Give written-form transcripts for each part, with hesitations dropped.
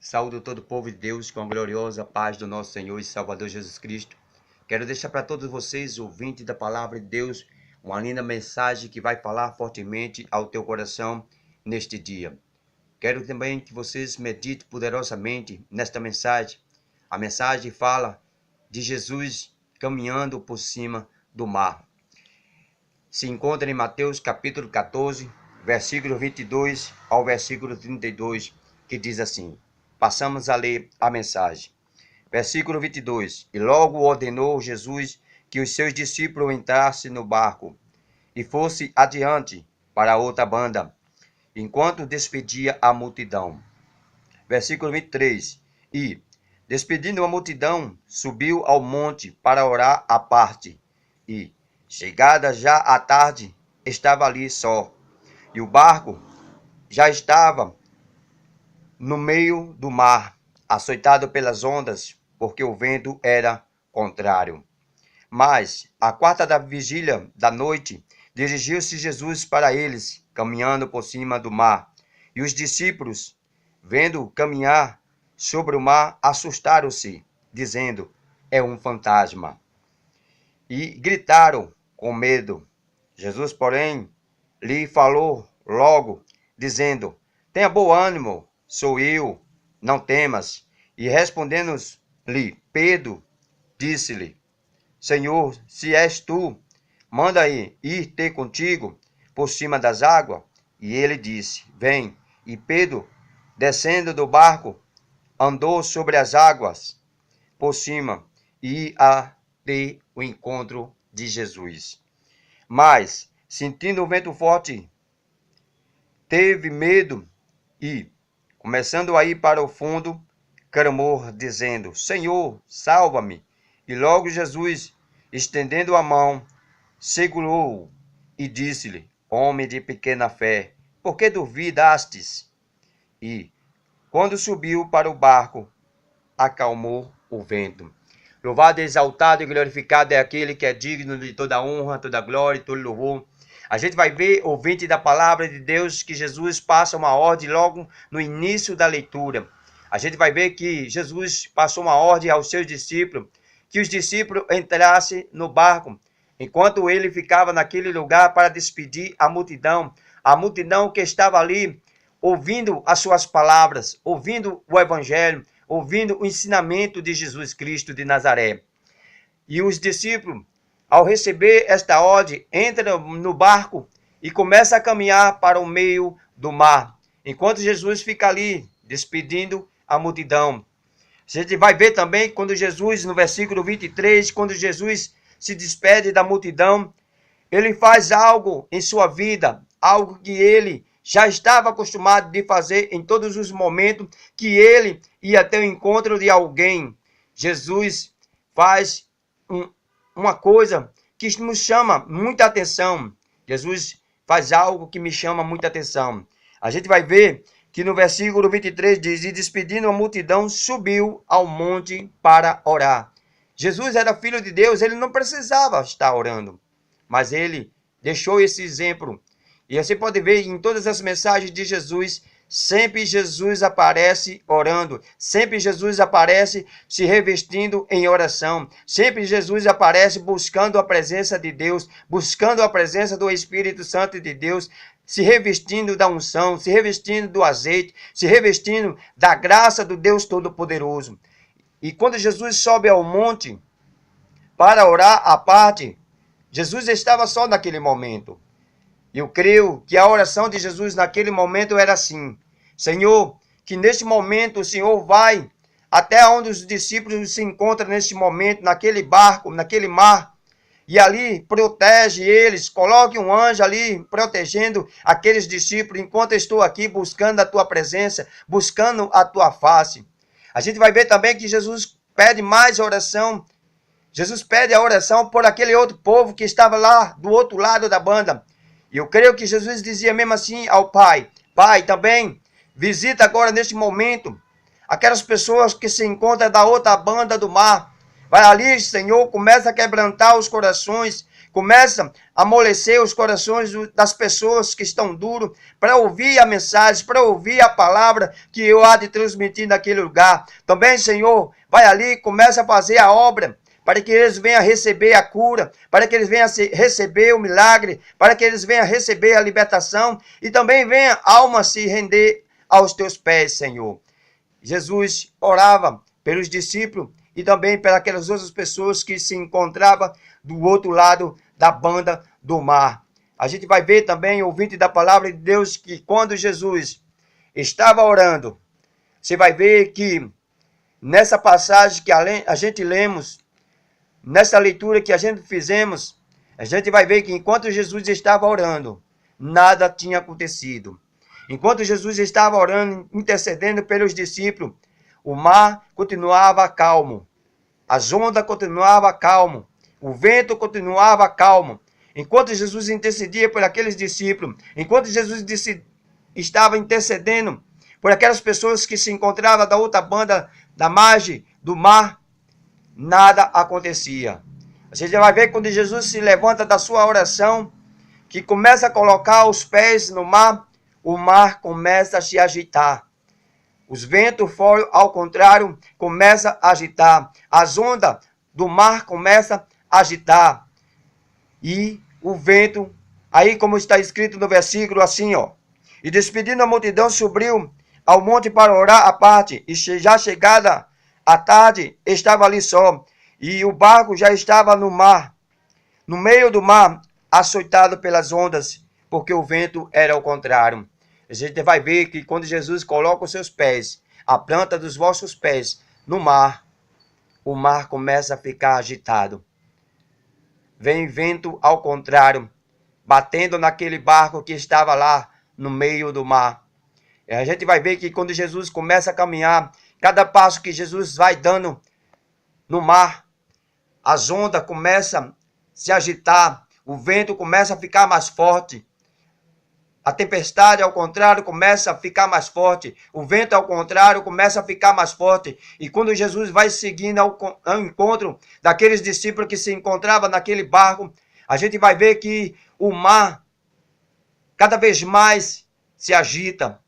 Saúdo todo o povo de Deus com a gloriosa paz do nosso Senhor e Salvador Jesus Cristo. Quero deixar para todos vocês, ouvintes da palavra de Deus, uma linda mensagem que vai falar fortemente ao teu coração neste dia. Quero também que vocês meditem poderosamente nesta mensagem. A mensagem fala de Jesus caminhando por cima do mar. Se encontra em Mateus capítulo 14, versículo 22 ao versículo 32, que diz assim. Passamos a ler a mensagem. Versículo 22. E logo ordenou Jesus que os seus discípulos entrassem no barco e fosse adiante para outra banda, enquanto despedia a multidão. Versículo 23. E, despedindo a multidão, subiu ao monte para orar à parte. E, chegada já a tarde, estava ali só. E o barco já estava no meio do mar, açoitado pelas ondas, porque o vento era contrário. Mas, à quarta da vigília da noite, dirigiu-se Jesus para eles, caminhando por cima do mar. E os discípulos, vendo caminhar sobre o mar, assustaram-se, dizendo, é um fantasma. E gritaram com medo. Jesus, porém, lhe falou logo, dizendo, tenha bom ânimo, sou eu, não temas. E respondendo-lhe Pedro, disse-lhe, Senhor, se és tu, manda ir ter contigo por cima das águas. E ele disse, vem. E Pedro, descendo do barco, andou sobre as águas por cima e a ter o encontro de Jesus. Mas, sentindo o vento forte, teve medo e, começando a ir para o fundo, clamou, dizendo, Senhor, salva-me. E logo Jesus, estendendo a mão, segurou-o e disse-lhe, homem de pequena fé, por que duvidastes? E, quando subiu para o barco, acalmou o vento. Louvado, exaltado e glorificado é aquele que é digno de toda honra, toda glória e todo louvor. A gente vai ver, ouvinte da palavra de Deus, que Jesus passa uma ordem logo no início da leitura. A gente vai ver que Jesus passou uma ordem aos seus discípulos, que os discípulos entrassem no barco, enquanto ele ficava naquele lugar para despedir a multidão que estava ali, ouvindo as suas palavras, ouvindo o evangelho, ouvindo o ensinamento de Jesus Cristo de Nazaré. E os discípulos, ao receber esta ordem, entram no barco e começam a caminhar para o meio do mar, enquanto Jesus fica ali, despedindo a multidão. A gente vai ver também quando Jesus, no versículo 23, quando Jesus se despede da multidão, ele faz algo em sua vida, algo que ele já estava acostumado de fazer em todos os momentos que ele ia ter o encontro de alguém. Jesus faz uma coisa que nos chama muita atenção. Jesus faz algo que me chama muita atenção. A gente vai ver que no versículo 23 diz, e despedindo a multidão, subiu ao monte para orar. Jesus era filho de Deus, ele não precisava estar orando, mas ele deixou esse exemplo. E você pode ver em todas as mensagens de Jesus, sempre Jesus aparece orando, sempre Jesus aparece se revestindo em oração, sempre Jesus aparece buscando a presença de Deus, buscando a presença do Espírito Santo de Deus, se revestindo da unção, se revestindo do azeite, se revestindo da graça do Deus Todo-Poderoso. E quando Jesus sobe ao monte para orar à parte, Jesus estava só naquele momento. Eu creio que a oração de Jesus naquele momento era assim, Senhor, que neste momento o Senhor vai até onde os discípulos se encontram neste momento, naquele barco, naquele mar, e ali protege eles, coloque um anjo ali protegendo aqueles discípulos, enquanto eu estou aqui buscando a tua presença, buscando a tua face. A gente vai ver também que Jesus pede mais oração. Jesus pede a oração por aquele outro povo que estava lá do outro lado da banda. E eu creio que Jesus dizia mesmo assim ao Pai, Pai, também visita agora neste momento aquelas pessoas que se encontram da outra banda do mar. Vai ali, Senhor, começa a quebrantar os corações, começa a amolecer os corações das pessoas que estão duros para ouvir a mensagem, para ouvir a palavra que eu há de transmitir naquele lugar. Também, Senhor, vai ali, começa a fazer a obra, para que eles venham receber a cura, para que eles venham receber o milagre, para que eles venham receber a libertação e também venha a alma se render aos teus pés, Senhor. Jesus orava pelos discípulos e também pelas outras pessoas que se encontravam do outro lado da banda do mar. A gente vai ver também, ouvinte da palavra de Deus, que quando Jesus estava orando, você vai ver que nessa passagem que a gente lemos, nessa leitura que a gente fizemos, a gente vai ver que enquanto Jesus estava orando, nada tinha acontecido. Enquanto Jesus estava orando, intercedendo pelos discípulos, o mar continuava calmo, as ondas continuavam calmas, o vento continuava calmo. Enquanto Jesus intercedia por aqueles discípulos, enquanto Jesus estava intercedendo por aquelas pessoas que se encontravam da outra banda, da margem do mar, nada acontecia. Você já vai ver quando Jesus se levanta da sua oração, que começa a colocar os pés no mar, o mar começa a se agitar. Os ventos fora, ao contrário, começam a agitar. As ondas do mar começam a agitar. E o vento, aí como está escrito no versículo assim, ó. E despedindo a multidão, subiu ao monte para orar à parte. E já chegada a tarde, estava ali só. E o barco já estava no mar, no meio do mar, açoitado pelas ondas, porque o vento era ao contrário. A gente vai ver que quando Jesus coloca os seus pés, a planta dos vossos pés, no mar, o mar começa a ficar agitado. Vem vento ao contrário, batendo naquele barco que estava lá no meio do mar. E a gente vai ver que quando Jesus começa a caminhar, cada passo que Jesus vai dando no mar, as ondas começam a se agitar, o vento começa a ficar mais forte. A tempestade, ao contrário, começa a ficar mais forte. O vento, ao contrário, começa a ficar mais forte. E quando Jesus vai seguindo ao encontro daqueles discípulos que se encontravam naquele barco, a gente vai ver que o mar cada vez mais se agita.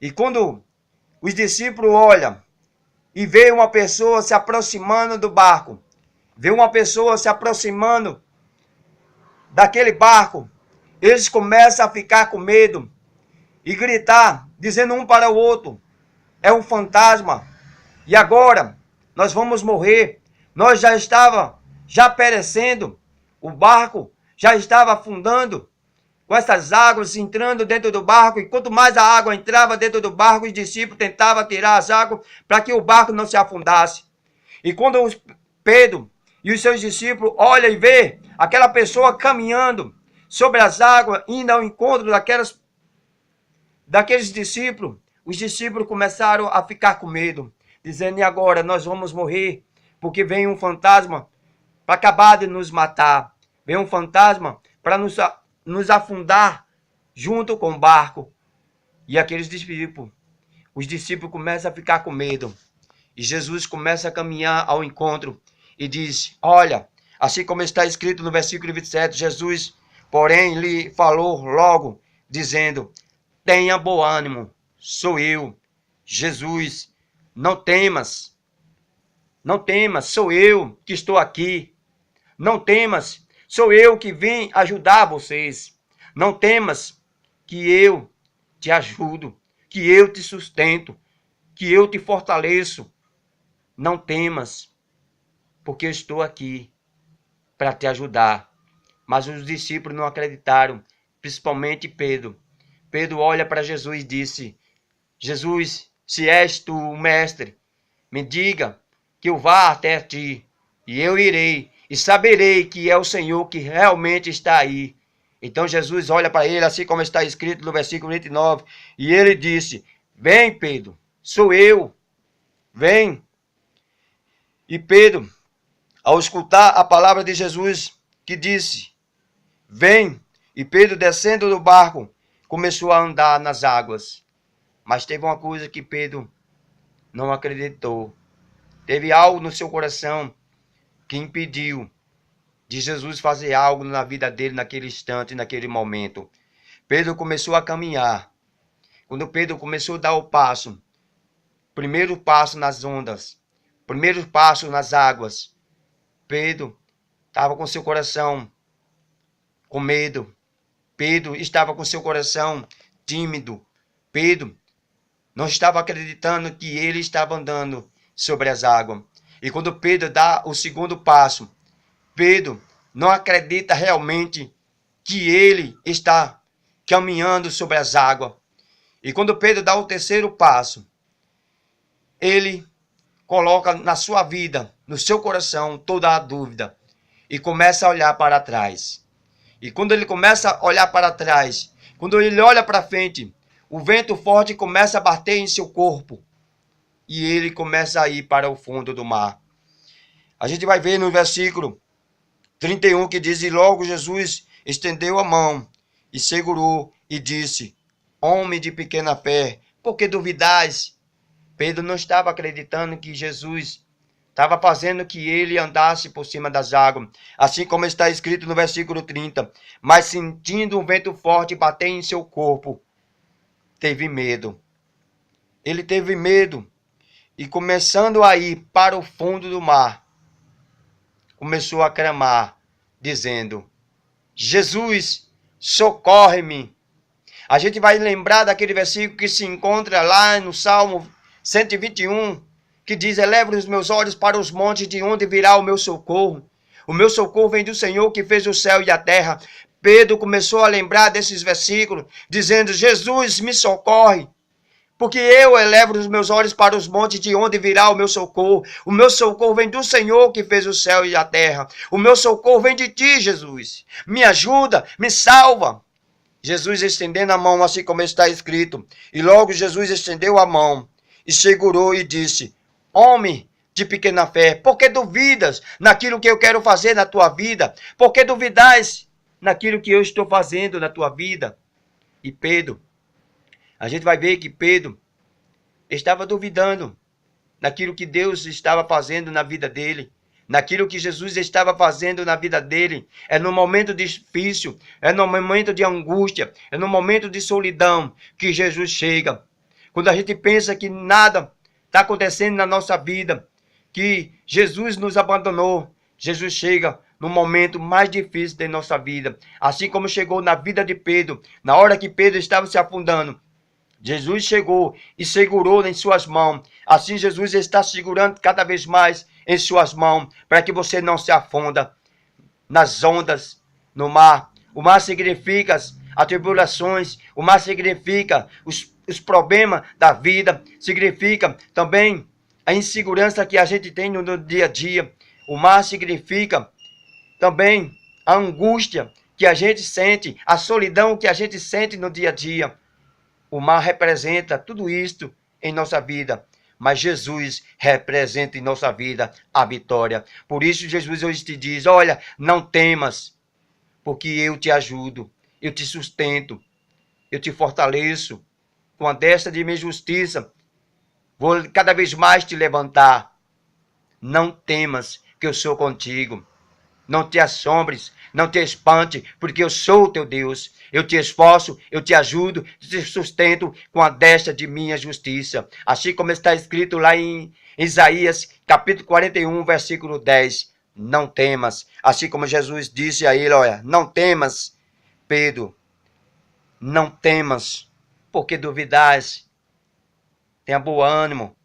E quando os discípulos olham e veem uma pessoa se aproximando do barco, vê uma pessoa se aproximando daquele barco, eles começam a ficar com medo e gritar, dizendo um para o outro, é um fantasma, e agora nós vamos morrer. Nós já estava perecendo, o barco já estava afundando, com essas águas entrando dentro do barco, e quanto mais a água entrava dentro do barco, os discípulos tentavam tirar as águas para que o barco não se afundasse. E quando Pedro e os seus discípulos olham e vê aquela pessoa caminhando sobre as águas, indo ao encontro daqueles discípulos, os discípulos começaram a ficar com medo, dizendo, e agora nós vamos morrer, porque vem um fantasma para acabar de nos matar, vem um fantasma para nos afundar junto com o barco. E aqueles discípulos, os discípulos começam a ficar com medo, e Jesus começa a caminhar ao encontro, e diz, olha, assim como está escrito no versículo 27, Jesus, porém, lhe falou logo, dizendo, tenha bom ânimo, sou eu, Jesus, não temas, sou eu que estou aqui, não temas, sou eu que vim ajudar vocês, não temas, que eu te ajudo, que eu te sustento, que eu te fortaleço, não temas, porque eu estou aqui para te ajudar. Mas os discípulos não acreditaram, principalmente Pedro. Pedro olha para Jesus e disse, Jesus, se és tu o mestre, me diga que eu vá até ti, e eu irei, e saberei que é o Senhor que realmente está aí. Então Jesus olha para ele, assim como está escrito no versículo 29, e ele disse, vem Pedro, sou eu, vem. E Pedro, ao escutar a palavra de Jesus, que disse, vem, e Pedro descendo do barco, começou a andar nas águas. Mas teve uma coisa que Pedro não acreditou. Teve algo no seu coração que impediu de Jesus fazer algo na vida dele naquele instante, naquele momento. Pedro começou a caminhar. Quando Pedro começou a dar o passo, primeiro passo nas ondas, primeiro passo nas águas, Pedro estava com seu coração com medo. Pedro estava com seu coração tímido. Pedro não estava acreditando que ele estava andando sobre as águas. E quando Pedro dá o segundo passo, Pedro não acredita realmente que ele está caminhando sobre as águas. E quando Pedro dá o terceiro passo, ele coloca na sua vida, no seu coração, toda a dúvida e começa a olhar para trás. E quando ele começa a olhar para trás, quando ele olha para frente, o vento forte começa a bater em seu corpo e ele começa a ir para o fundo do mar. A gente vai ver no versículo 31 que diz: e logo Jesus estendeu a mão e segurou e disse: homem de pequena fé, por que duvidais? Pedro não estava acreditando que Jesus estava fazendo que ele andasse por cima das águas. Assim como está escrito no versículo 30. Mas sentindo um vento forte bater em seu corpo, teve medo. Ele teve medo. E começando a ir para o fundo do mar, começou a clamar, dizendo: Jesus, socorre-me. A gente vai lembrar daquele versículo que se encontra lá no Salmo 121, que diz: eleva os meus olhos para os montes, de onde virá o meu socorro. O meu socorro vem do Senhor que fez o céu e a terra. Pedro começou a lembrar desses versículos, dizendo: Jesus, me socorre. Porque eu elevo os meus olhos para os montes, de onde virá o meu socorro. O meu socorro vem do Senhor que fez o céu e a terra. O meu socorro vem de ti, Jesus. Me ajuda, me salva. Jesus estendendo a mão, assim como está escrito. E logo Jesus estendeu a mão e segurou e disse: homem de pequena fé, por que duvidas naquilo que eu quero fazer na tua vida? Por que duvidais naquilo que eu estou fazendo na tua vida? E Pedro, a gente vai ver que Pedro estava duvidando naquilo que Deus estava fazendo na vida dele, naquilo que Jesus estava fazendo na vida dele. É no momento difícil, é no momento de angústia, é no momento de solidão que Jesus chega. Quando a gente pensa que nada está acontecendo na nossa vida, que Jesus nos abandonou, Jesus chega no momento mais difícil da nossa vida. Assim como chegou na vida de Pedro, na hora que Pedro estava se afundando, Jesus chegou e segurou em suas mãos. Assim Jesus está segurando cada vez mais em suas mãos, para que você não se afunda nas ondas, no mar. O mar significa as tribulações, o mar significa os problemas da vida, significa também a insegurança que a gente tem no dia a dia. O mar significa também a angústia que a gente sente, a solidão que a gente sente no dia a dia. O mar representa tudo isto em nossa vida, mas Jesus representa em nossa vida a vitória. Por isso Jesus hoje te diz: olha, não temas, porque eu te ajudo, eu te sustento, eu te fortaleço com a destra de minha justiça. Vou cada vez mais te levantar. Não temas, que eu sou contigo. Não te assombres, não te espante, porque eu sou o teu Deus. Eu te esforço, eu te ajudo, te sustento com a destra de minha justiça. Assim como está escrito lá em Isaías, capítulo 41, versículo 10. Não temas. Assim como Jesus disse a ele: olha, não temas, Pedro. Não temas, porque duvidais. Tenha bom ânimo.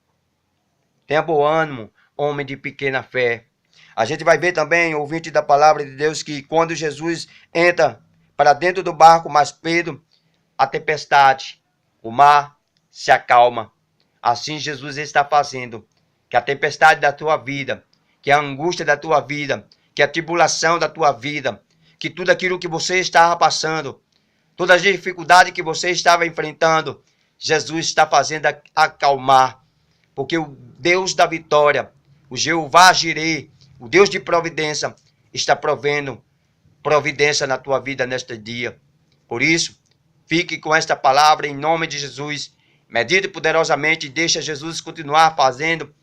Tenha bom ânimo, homem de pequena fé. A gente vai ver também, ouvinte da palavra de Deus, que quando Jesus entra para dentro do barco, mas Pedro, a tempestade, o mar se acalma. Assim Jesus está fazendo que a tempestade da tua vida, que a angústia da tua vida, que a tribulação da tua vida, que tudo aquilo que você estava passando, todas as dificuldades que você estava enfrentando, Jesus está fazendo acalmar. Porque o Deus da vitória, o Jeová Jireh, o Deus de providência, está provendo providência na tua vida neste dia. Por isso, fique com esta palavra em nome de Jesus. Medite poderosamente e deixa Jesus continuar fazendo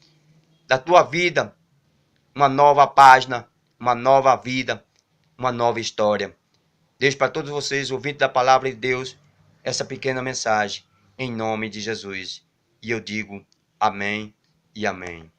da tua vida uma nova página, uma nova vida. uma nova história. Deixo para todos vocês, ouvintes da palavra de Deus, essa pequena mensagem, em nome de Jesus. E eu digo amém e amém.